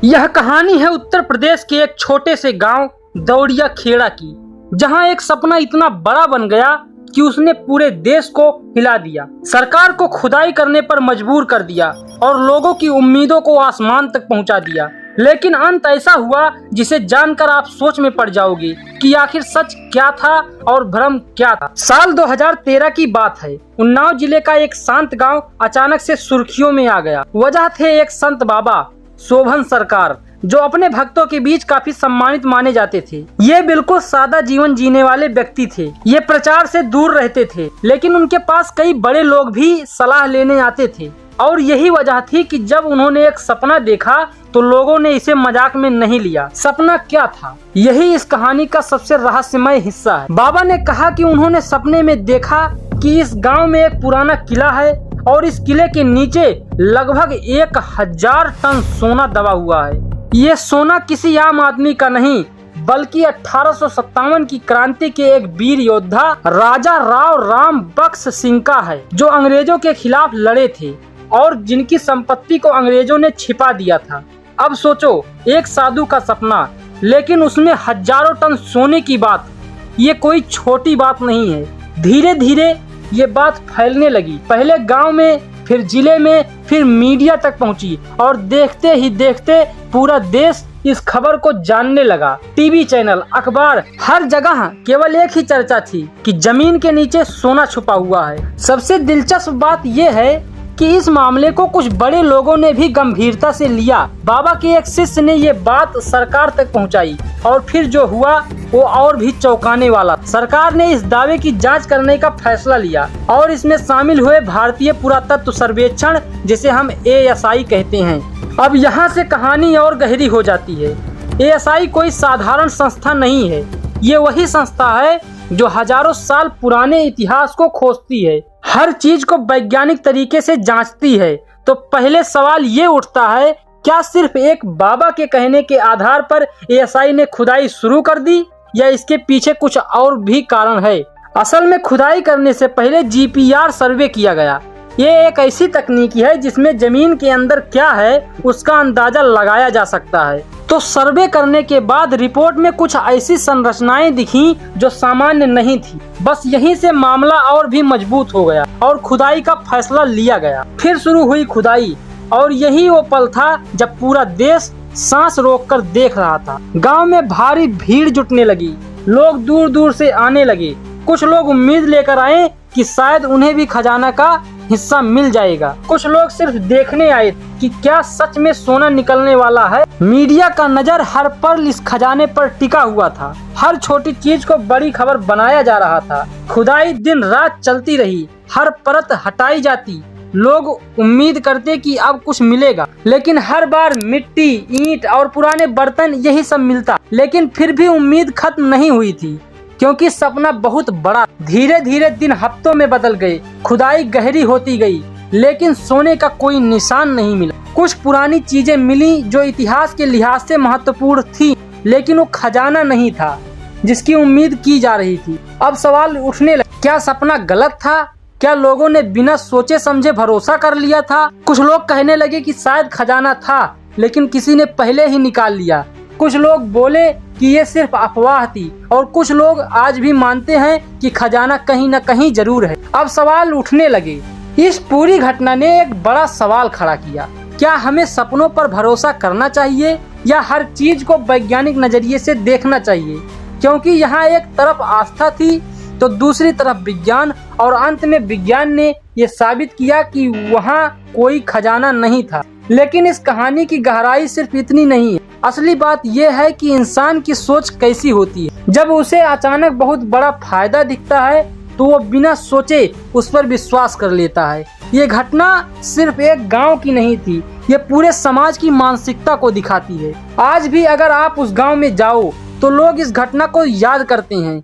यह कहानी है उत्तर प्रदेश के एक छोटे से गांव दौड़िया खेड़ा की, जहां एक सपना इतना बड़ा बन गया कि उसने पूरे देश को हिला दिया, सरकार को खुदाई करने पर मजबूर कर दिया और लोगों की उम्मीदों को आसमान तक पहुंचा दिया। लेकिन अंत ऐसा हुआ जिसे जानकर आप सोच में पड़ जाओगे कि आखिर सच क्या था और भ्रम क्या था। साल 2013 की बात है। उन्नाव जिले का एक शांत गांव अचानक से सुर्खियों में आ गया। वजह थे एक संत बाबा शोभन सरकार, जो अपने भक्तों के बीच काफी सम्मानित माने जाते थे। ये बिल्कुल सादा जीवन जीने वाले व्यक्ति थे। ये प्रचार से दूर रहते थे, लेकिन उनके पास कई बड़े लोग भी सलाह लेने आते थे। और यही वजह थी कि जब उन्होंने एक सपना देखा तो लोगों ने इसे मजाक में नहीं लिया। सपना क्या था, यही इस कहानी का सबसे रहस्यमय हिस्सा है। बाबा ने कहा कि उन्होंने सपने में देखा कि इस गांव में एक पुराना किला है और इस किले के नीचे लगभग 1000 टन सोना दबा हुआ है। ये सोना किसी आम आदमी का नहीं, बल्कि 1857 की क्रांति के एक वीर योद्धा राजा राव राम बख्श सिंह का है, जो अंग्रेजों के खिलाफ लड़े थे और जिनकी संपत्ति को अंग्रेजों ने छिपा दिया था। अब सोचो, एक साधु का सपना, लेकिन उसमें हजारों टन सोने की बात। ये कोई छोटी बात नहीं है। धीरे धीरे ये बात फैलने लगी, पहले गांव में, फिर जिले में, फिर मीडिया तक पहुंची और देखते ही देखते पूरा देश इस खबर को जानने लगा। टीवी चैनल, अखबार, हर जगह केवल एक ही चर्चा थी कि जमीन के नीचे सोना छुपा हुआ है। सबसे दिलचस्प बात यह है कि इस मामले को कुछ बड़े लोगों ने भी गंभीरता से लिया। बाबा के एक शिष्य ने ये बात सरकार तक पहुंचाई और फिर जो हुआ वो और भी चौंकाने वाला। सरकार ने इस दावे की जांच करने का फैसला लिया और इसमें शामिल हुए भारतीय पुरातत्व सर्वेक्षण, जिसे हम ASI कहते हैं। अब यहाँ से कहानी और गहरी हो जाती है। ASI कोई साधारण संस्था नहीं है। ये वही संस्था है जो हजारों साल पुराने इतिहास को खोजती है, हर चीज को वैज्ञानिक तरीके से जांचती है। तो पहले सवाल ये उठता है, क्या सिर्फ एक बाबा के कहने के आधार पर ASI ने खुदाई शुरू कर दी, या इसके पीछे कुछ और भी कारण है? असल में खुदाई करने से पहले GPR सर्वे किया गया। ये एक ऐसी तकनीक है जिसमें जमीन के अंदर क्या है उसका अंदाजा लगाया जा सकता है। तो सर्वे करने के बाद रिपोर्ट में कुछ ऐसी संरचनाएं दिखी जो सामान्य नहीं थी। बस यहीं से मामला और भी मजबूत हो गया और खुदाई का फैसला लिया गया। फिर शुरू हुई खुदाई और यही वो पल था जब पूरा देश सांस रोककर देख रहा था। गांव में भारी भीड़ जुटने लगी, लोग दूर दूर से आने लगे। कुछ लोग उम्मीद लेकर आए कि शायद उन्हें भी खजाना का हिस्सा मिल जाएगा। कुछ लोग सिर्फ देखने आए कि क्या सच में सोना निकलने वाला है। मीडिया का नजर हर पल इस खजाने पर टिका हुआ था। हर छोटी चीज को बड़ी खबर बनाया जा रहा था। खुदाई दिन रात चलती रही, हर परत हटाई जाती। लोग उम्मीद करते कि अब कुछ मिलेगा, लेकिन हर बार मिट्टी, ईंट और पुराने बर्तन यही सब मिलता। लेकिन फिर भी उम्मीद खत्म नहीं हुई थी, क्योंकि सपना बहुत बड़ा। धीरे धीरे दिन हफ्तों में बदल गए, खुदाई गहरी होती गई, लेकिन सोने का कोई निशान नहीं मिला। कुछ पुरानी चीजें मिली जो इतिहास के लिहाज से महत्वपूर्ण थी, लेकिन वो खजाना नहीं था जिसकी उम्मीद की जा रही थी। अब सवाल उठने लगे, क्या सपना गलत था? क्या लोगों ने बिना सोचे समझे भरोसा कर लिया था? कुछ लोग कहने लगे कि शायद खजाना था, लेकिन किसी ने पहले ही निकाल लिया। कुछ लोग बोले कि ये सिर्फ अफवाह थी, और कुछ लोग आज भी मानते हैं कि खजाना कहीं न कहीं जरूर है। अब सवाल उठने लगे। इस पूरी घटना ने एक बड़ा सवाल खड़ा किया, क्या हमें सपनों पर भरोसा करना चाहिए या हर चीज को वैज्ञानिक नजरिए से देखना चाहिए? क्योंकि यहाँ एक तरफ आस्था थी तो दूसरी तरफ विज्ञान, और अंत में विज्ञान ने ये साबित किया कि वहाँ कोई खजाना नहीं था। लेकिन इस कहानी की गहराई सिर्फ इतनी नहीं है। असली बात यह है कि इंसान की सोच कैसी होती है। जब उसे अचानक बहुत बड़ा फायदा दिखता है तो वो बिना सोचे उस पर विश्वास कर लेता है। ये घटना सिर्फ एक गांव की नहीं थी, ये पूरे समाज की मानसिकता को दिखाती है। आज भी अगर आप उस गांव में जाओ तो लोग इस घटना को याद करते हैं।